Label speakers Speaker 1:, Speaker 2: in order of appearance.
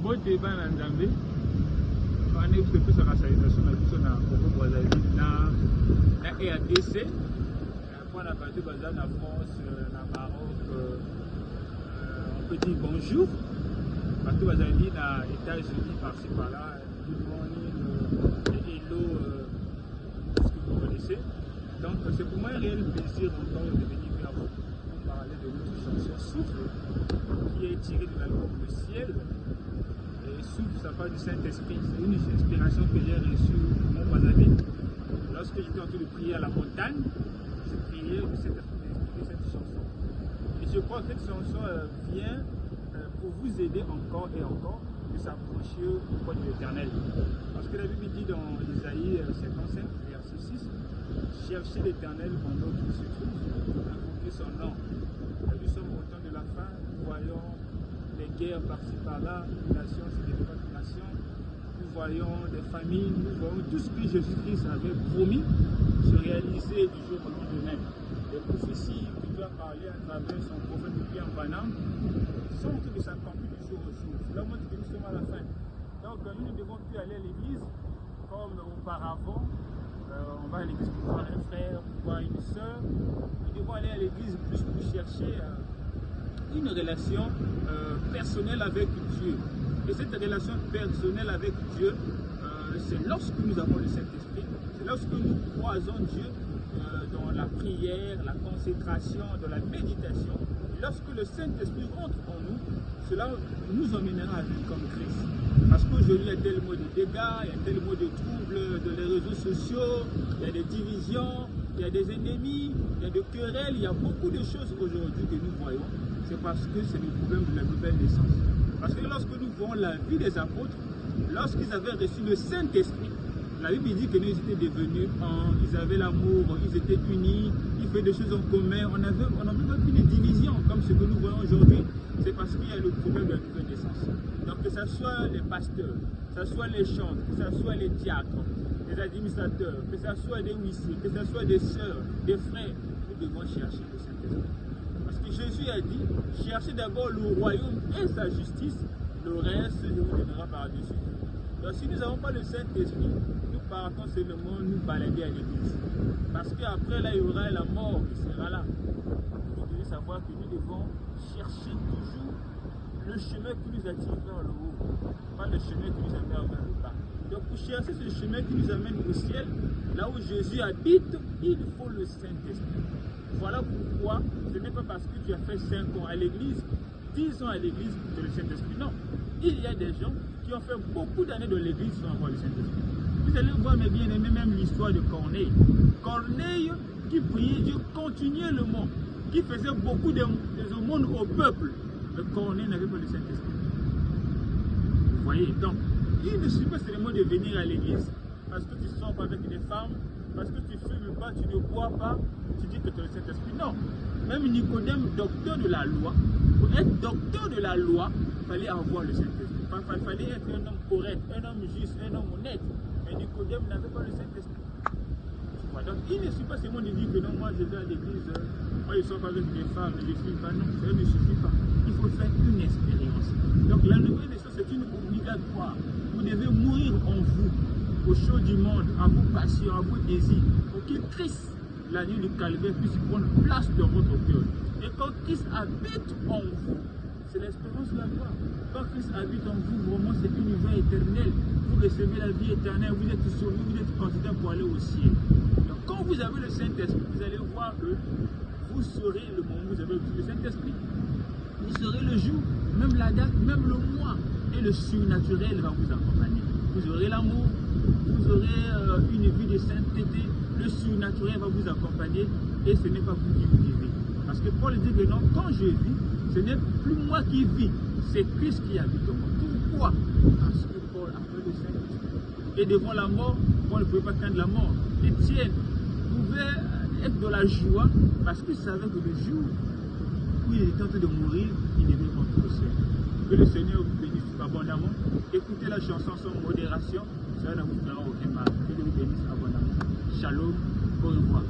Speaker 1: Bon débat en Nzambé. On est plus à la salutation de Congo Brazzaville, na RDC. Pour la partie basée en France, en Maroc, on peut dire bonjour. Partout Brazzaville, aux États-Unis, par-ci par-là, good morning, hello, ce que vous connaissez. Donc c'est pour moi un réel plaisir encore de venir vers vous pour parler de notre chanson Souffle, qui est tirée de l'album Le Ciel. Et Souffle, ça parle du Saint-Esprit. C'est une inspiration que j'ai reçue au Mont Brazzaville. Lorsque j'étais en train de prier à la montagne, je priais le Saint-Esprit d'inspirer cette chanson. Et je crois que cette chanson vient pour vous aider encore et encore de s'approcher auprès de l'Éternel. Parce que la Bible dit dans Isaïe 55, verset 6, cherchez l'Éternel pendant qu'il se trouve, invoquez son nom. Nous sommes au temps de la fin, nous voyons les guerres par-ci par-là, une nation se développe une nation, nous voyons des famines, nous voyons tout ce que Jésus-Christ avait promis se réaliser du jour au lendemain. Les prophéties que Dieu a parlé à travers son prophète William Branham sont en train de s'accomplir du jour au jour. Là, on dit que nous sommes à la fin. Donc, nous ne devons plus aller à l'église comme auparavant. On va à l'église pour voir un frère, pour voir une soeur. Nous devons aller à l'église plus pour chercher une relation personnelle avec Dieu. Et cette relation personnelle avec Dieu, c'est lorsque nous avons le Saint-Esprit, c'est lorsque nous croisons Dieu dans la prière, la consécration, dans la méditation. Et lorsque le Saint-Esprit entre en nous, cela nous emmènera à vivre comme Christ. Parce qu'aujourd'hui, il y a tellement de dégâts, il y a tellement de troubles dans les réseaux sociaux, il y a des divisions, il y a des ennemis, il y a des querelles, il y a beaucoup de choses aujourd'hui que nous voyons. C'est parce que c'est le problème de la nouvelle naissance. Parce que lorsque nous voyons la vie des apôtres, lorsqu'ils avaient reçu le Saint-Esprit, la Bible dit que nous étaient devenus un, ils avaient l'amour, ils étaient unis, ils faisaient des choses en commun, on n'avait pas plus de divisions comme ce que nous voyons aujourd'hui. C'est parce qu'il y a le problème de la nouvelle naissance. Donc que ce soit les pasteurs, que ce soit les chantres, que ce soit les diacres, les administrateurs, que ce soit des huissiers, que ce soit des sœurs, des frères, nous devons chercher le Saint-Esprit. Parce que Jésus a dit, cherchez d'abord le royaume et sa justice, le reste je vous donnera par-dessus. Donc si nous n'avons pas le Saint-Esprit, nous partons seulement nous balader à l'église. Parce qu'après là, il y aura la mort qui sera là. Vous devez savoir que nous devons chercher toujours le chemin qui nous attire vers le haut, pas le chemin qui nous amène vers le bas. Donc pour chercher ce chemin qui nous amène au ciel, là où Jésus habite, il faut le Saint-Esprit. Voilà pourquoi ce n'est pas parce que tu as fait 5 ans à l'église, 10 ans à l'église que le Saint-Esprit. Non, il y a des gens qui ont fait beaucoup d'années dans l'église sans avoir le Saint-Esprit. Vous allez voir, mes bien-aimés, même l'histoire de Corneille. Corneille qui priait Dieu continuellement, qui faisait beaucoup d'aumônes au peuple. Mais Corneille n'avait pas le Saint-Esprit. Vous voyez, donc, il ne suffit pas seulement de venir à l'église parce que tu sors pas avec des femmes, parce que tu ne fumes pas, tu ne bois pas, tu dis que tu as le Saint-Esprit. Non. Même Nicodème, docteur de la loi, pour être docteur de la loi, il fallait avoir le Saint-Esprit. Il fallait être un homme correct, un homme juste, un homme honnête. Mais Nicodème n'avait pas le Saint-Esprit. Donc il ne suffit pas seulement de dire que non, moi je vais à l'église, moi je sors pas avec des femmes, je ne fume pas. Non, ça ne suffit pas. Il faut faire une expérience. Donc la nouvelle naissance c'est une obligatoire. Vous devez mourir en vous, au chaud du monde, à vos passions, à vos désirs, pour que Christ, la nuit du calvaire, puisse prendre place dans votre cœur. Et quand Christ habite en vous, c'est l'espérance de la gloire. Quand Christ habite en vous, vraiment c'est une vie éternelle. Vous recevez la vie éternelle, vous êtes sauvés, vous êtes candidat pour aller au ciel. Donc quand vous avez le Saint-Esprit, vous allez voir que vous saurez le moment où vous avez le Saint-Esprit. Vous saurez le jour, même la date, même le mois. Et le surnaturel va vous accompagner. Vous aurez l'amour, vous aurez une vie de sainteté. Le surnaturel va vous accompagner et ce n'est pas vous qui vivez. Parce que Paul dit que non, quand je vis, ce n'est plus moi qui vis, c'est Christ qui habite en moi. Pourquoi? Parce que Paul a fait le Saint-Esprit. Et devant la mort, Paul ne pouvait pas craindre la mort. Étienne pouvait être dans la joie parce qu'il savait que le jour où il était en train de mourir, il devait rentrer au ciel. Que le Seigneur vous bénisse abondamment. Écoutez la chanson sans modération, ça ne vous fera aucun mal. Que Dieu vous bénisse abondamment. Shalom, au revoir.